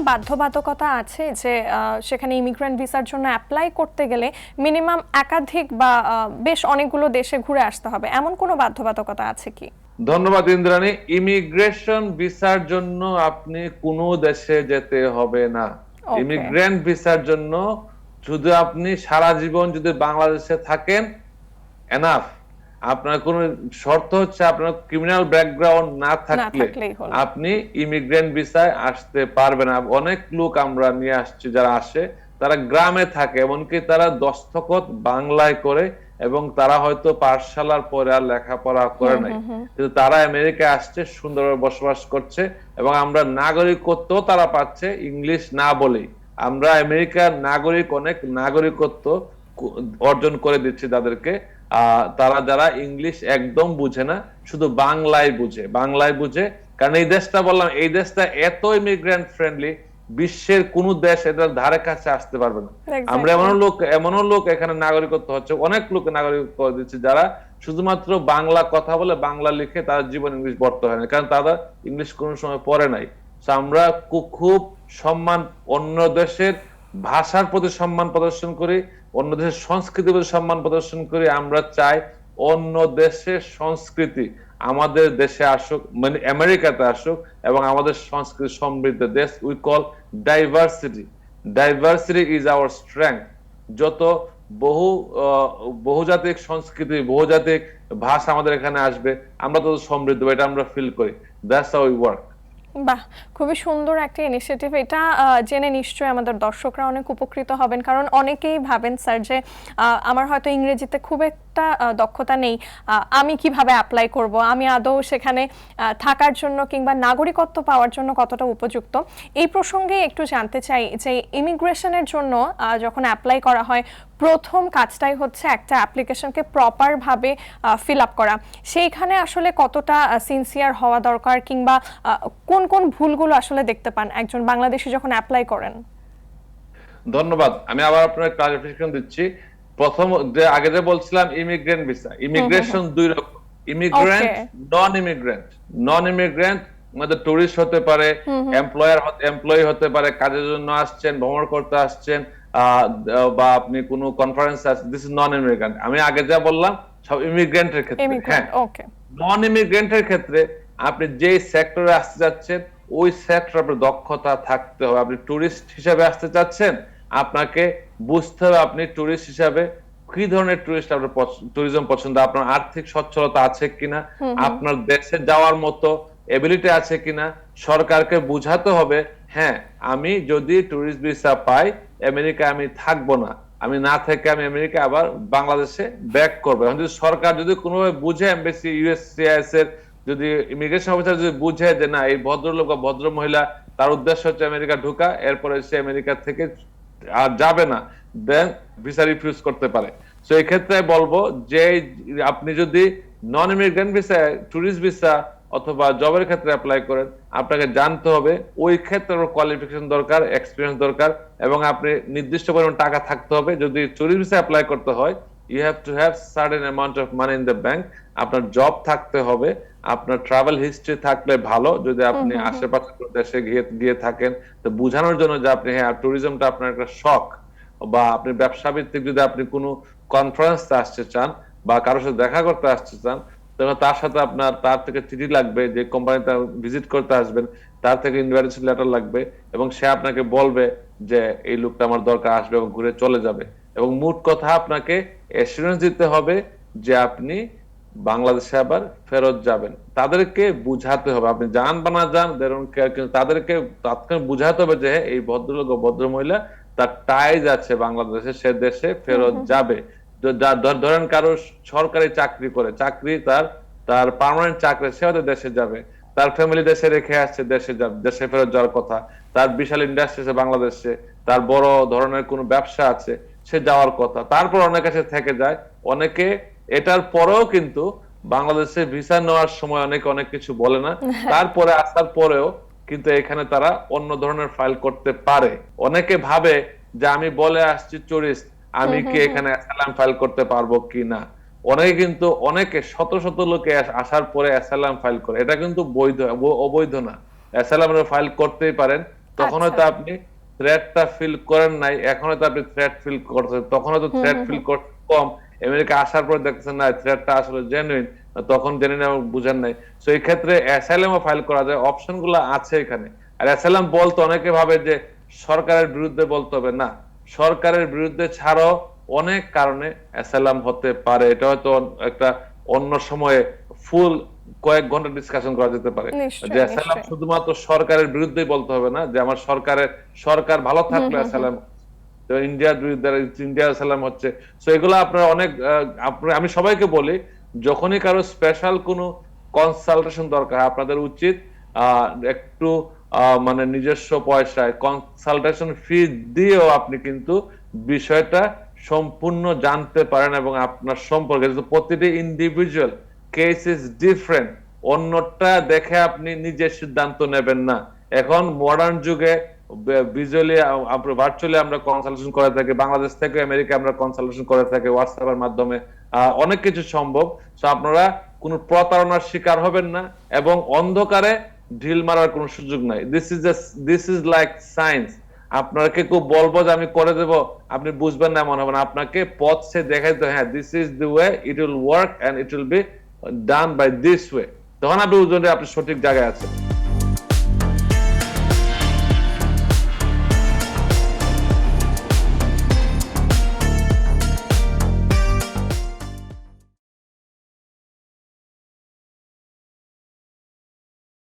বাধ্যবাধকতা আছে যে সেখানে ইমিগ্রেন্ট ভিসার জন্য অ্যাপ্লাই করতে গেলে মিনিমাম একাধিক বা বেশ অনেকগুলো দেশে ঘুরে আসতে হবে, এমন কোনো বাধ্যবাধকতা আছে কি? ধন্যবাদ ইন্দ্রাণী। ইমিগ্রেশন ভিসার জন্য আপনি কোনো দেশে যেতে হবে না। ওকে। ইমিগ্রেন্ট ভিসার জন্য শুধু আপনি সারা জীবন যদি বাংলাদেশে থাকেন এনাফ। আপনার কোন শর্ত হচ্ছে আপনার ক্রিমিনাল ব্যাকগ্রাউন্ড না না থাকলে থাকলেই হলো। আপনি ইমিগ্রেন্ট ভিসায় আসতে পারবেন না। অনেক লোক আমরা নিয়ে আসছি যারা আসে, তারা গ্রামে থাকে, এমনকি তারা দস্তখত বাংলায় করে এবং তারা হয়তো পাঠশালার পরে আর লেখাপড়া করে নাই, কিন্তু তারা আমেরিকায় আসছে, সুন্দরভাবে বসবাস করছে এবং আমরা নাগরিকত্ব তারা পাচ্ছে ইংলিশ না বলেই। আমরা আমেরিকার নাগরিক, অনেক নাগরিকত্ব অর্জন করে দিচ্ছি তাদেরকে। তারা যারা ইংলিশ একদম বুঝে না, শুধু বাংলায় বুঝে। কারণ এই দেশটা, বললাম, এই দেশটা এত ইমিগ্রেন্ট ফ্রেন্ডলি, বিশ্বের কোন দেশ এটার ধারে কাছে আসতে পারবে না। আমরা এমনও লোক এখানে নাগরিকত্ব হচ্ছে, অনেক লোক নাগরিকত্ব দিচ্ছে যারা শুধুমাত্র বাংলা কথা বলে, বাংলা লিখে, তার জীবন ইংলিশ বর্ত হয় না, কারণ তারা ইংলিশ কোন সময় পড়ে নাই। আমরা খুব সম্মান, অন্য দেশের ভাষার প্রতি সম্মান প্রদর্শন করি, অন্য দেশের সংস্কৃতির প্রতি সম্মান প্রদর্শন করি। আমরা চাই অন্য দেশের সংস্কৃতি আমাদের দেশে আসুক, মানে আমেরিকাতে আসুক, এবং আমাদের সংস্কৃতি সমৃদ্ধ দেশ। We call diversity is our strength. যত বহুজাতিক সংস্কৃতি, বহুজাতিক ভাষা আমাদের এখানে আসবে, আমরা তত সমৃদ্ধ, এটা আমরা ফিল করি। That's how we work. বাহ, খুবই সুন্দর একটা ইনিশিয়েটিভ। এটা জেনে নিশ্চয়ই আমাদের দর্শকরা অনেক উপকৃত হবেন, কারণ অনেকেই ভাবেন স্যার যে আমার হয়তো ইংরেজিতে খুব একটা দক্ষতা নেই, আমি কিভাবে অ্যাপ্লাই করব, আমি আদৌ সেখানে থাকার জন্য কিংবা নাগরিকত্ব পাওয়ার জন্য কতটা উপযুক্ত। এই প্রসঙ্গে একটু জানতে চাই যে ইমিগ্রেশনের জন্য যখন অ্যাপ্লাই করা হয়, প্রথম কাজটাই হচ্ছে একটা অ্যাপ্লিকেশনকে প্রপারভাবে ফিল আপ করা। সেইখানে আসলে কতটা সিনসিয়ার হওয়া দরকার, কিংবা কোন কোন ভুলগুলো আসলে দেখতে পান একজন বাংলাদেশী যখন অ্যাপ্লাই করেন? ধন্যবাদ। আমি আবার আপনার ক্লারিফিকেশন দিচ্ছি। প্রথম আগে যে বলছিলাম, ইমিগ্রেন্ট ভিসা, ইমিগ্রেশন দুই রকম: ইমিগ্রেন্ট, নন ইমিগ্রেন্ট মানে টুরিস্ট হতে পারে, এমপ্লয়ি হতে পারে, কাজের জন্য আসছেন, ভ্রমণ করতে আসছেন, বা আপনি কোনো কনফারেন্স আসছেন, দিস ইজ নন ইমিগ্রেন্ট। আমি আগে যা বললাম সব ইমিগ্রেন্টের ক্ষেত্রে। হ্যাঁ, নন ইমিগ্রেন্টের ক্ষেত্রে আপনি যে সেক্টরে আসতে যাচ্ছেন ওই সেক্টরে আপনার দক্ষতা থাকতে হবে। আপনি টুরিস্ট হিসেবে আসতে চাচ্ছেন, আপনাকে বুঝতে হবে আপনি টুরিস্ট হিসাবে কি ধরনের ট্যুরিজম পছন্দ, আপনার আর্থিক সচ্ছলতা আছে কিনা, আপনার দেশে যাওয়ার মতো এবিলিটি আছে কিনা। সরকারকে বুঝাতে হবে, হ্যাঁ, আমি যদি টুরিস্ট ভিসা পাই, আমেরিকা আমি থাকবো না, আমি না থেকে আমি আমেরিকা আবার বাংলাদেশে ব্যাক করবো। এখন যদি সরকার যদি কোনোভাবে বুঝে, এমবেসি, ইউএসসিআইএস এর যদি ইমিগ্রেশন অফিসার যদি বুঝে যে না, এই ভদ্রলোক বা ভদ্র মহিলা, তার উদ্দেশ্য হচ্ছে আমেরিকা ঢোকা, এরপরে সে আমেরিকা থেকে আর যাবে না, দেন ভিসা রিফিউজ করতে পারে। তো এই ক্ষেত্রে বলবো যে আপনি যদি non immigrant visa, tourist visa অথবা জবের ক্ষেত্রে অ্যাপ্লাই করেন, আপনাকে জানতে হবে ওই ক্ষেত্রে কোয়ালিফিকেশন দরকার, এক্সপিরিয়েন্স দরকার, এবং আপনি নির্দিষ্ট পরিমাণ টাকা থাকতে হবে। যদি টুরিস্ট ভিসা অ্যাপ্লাই করতে হয়, you have to have certain amount of money in the bank. আপনার জব থাকতে হবে, আপনার ট্রাভেল হিস্ট্রি থাকলে ভালো। যদি আপনি আশেপাশে দেশে গিয়ে থাকেন, তো বোঝানোর জন্য যে আপনি, হ্যাঁ, ট্যুরিজমটা আপনার একটা শখ, বা আপনি ব্যবসা ভিত্তিক যদি আপনি কোনো কনফারেন্সে আসতে চান বা কারোর সাথে দেখা করতে আসতে চান, তখন তার সাথে আপনার তার থেকে চিঠি লাগবে, যে কোম্পানিতে ভিজিট করতে আসবেন তার থেকে ইনভাইটেশন লেটার লাগবে, এবং সে আপনাকে বলবে যে এই লোকটা আমার দরকার, আসবে এবং ঘুরে চলে যাবে। এবং মোট কথা আপনাকে এসিউরেন্স দিতে হবে যে আপনি বাংলাদেশে আবার ফেরত যাবেন। তাদেরকে বুঝাতে হবে, আপনি যান বা না যান, কিন্তু তাদেরকে তাৎক্ষণিক বুঝাতে হবে যে এই ভদ্রলোক ও ভদ্র মহিলা, তার টাইজ আছে বাংলাদেশে, সে দেশে ফেরত যাবে। ধরেন কারো সরকারি চাকরি করে, তার পার্মানেন্ট চাকরি, সে হয়তো দেশে যাবে, তার ফ্যামিলি দেশে রেখে আসছে, দেশে ফেরত যাওয়ার কথা, তার বিশাল ইন্ডাস্ট্রি আছে বাংলাদেশে, তার বড় ধরনের কোনো ব্যবসা আছে, সে যাওয়ার কথা। তারপর অনেকে সে থেকে যায়, অনেকে এটার পরেও কিন্তু বাংলাদেশে ভিসা নেওয়ার সময় অনেক কিছু বলে না, তারপরে আসার পরেও কিন্তু এখানে তারা অন্য ধরনের ফাইল করতে পারে। অনেকে ভাবে যে আমি বলে আসছি টুরিস্ট, আমি কি এখানে অ্যাসাইলাম ফাইল করতে পারবো কিনা। অনেকে শত শত লোকে আসার পরে অ্যাসাইলাম ফাইল করে, এটা কিন্তু অবৈধ না। অ্যাসাইলাম ফাইল করতেই পারেন, তখন হয়তো আচ্ছা। আপনি থ্রেটটা ফিল করেন নাই, এখন হয়তো আপনি থ্রেট ফিল করছেন, তখন হয়তো থ্রেট ফিল করতে কম, আমেরিকা আসার পর দেখছেন না থ্রেটটা আসলে জেনুইন, তখন জেনে নেওয়া বুঝেন নাই। সো এই ক্ষেত্রে অ্যাসাইলামও ফাইল করা যায়, অপশন গুলো আছে এখানে। আর অ্যাসাইলাম বলতে অনেকে ভাবে যে সরকারের বিরুদ্ধে বলতে হবে, না, সরকারের বিরুদ্ধে ছাড়াও অনেক কারণে অ্যাসাইলাম হতে পারে। এটা হয়তো একটা অন্য সময়ে ফুল কয়েক ঘন্টা ডিসকাশন করা যেতে পারে। যে নিশ্চয়ই, অ্যাসাইলাম নিশ্চয়ই। শুধুমাত্র সরকারের বিরুদ্ধেই বলতে হবে না, যে আমার সরকার ভালো থাকলে অ্যাসাইলাম, ইন্ডিয়ার বিরুদ্ধে ইন্ডিয়া অ্যাসাইলাম হচ্ছে। সো এগুলো আপনারা অনেক আমি সবাইকে বলি, যখনই কারো স্পেশাল কোনো কনসালটেশন দরকার, আপনাদের উচিত একটু মানে নিজস্ব পয়সায় কনসালটেশন ফি দিয়েও আপনি কিন্তু বিষয়টা সম্পূর্ণ জানতে পারেন, এবং আপনার সম্পর্কে প্রতিটি ইন্ডিভিজুয়াল কেস ইজ ডিফারেন্ট, অন্যটা দেখে আপনি নিজের সিদ্ধান্ত নেবেন না। এখন মডার্ন যুগে ভিজুয়ালি ভার্চুয়ালি আমরা কনসালটেশন করে থাকি, বাংলাদেশ থেকে আমেরিকা আমরা কনসালটেশন করে থাকি হোয়াটসঅ্যাপের মাধ্যমে, অনেক কিছু সম্ভব। সো আপনারা কোনো প্রতারণার শিকার হবেন না, এবং অন্ধকারে ঢিল মারার কোনো সুযোগ নাই। This is like science. আপনাকে কেউ বলবো যে আমি করে দেব, আপনি বুঝবেন না এমন হবে না, আপনাকে পথ সে দেখাই তো, হ্যাঁ this is the way, it will work and it will be done by this way, তখন আপনি বুঝবেন যে আপনি সঠিক জায়গায় আছেন।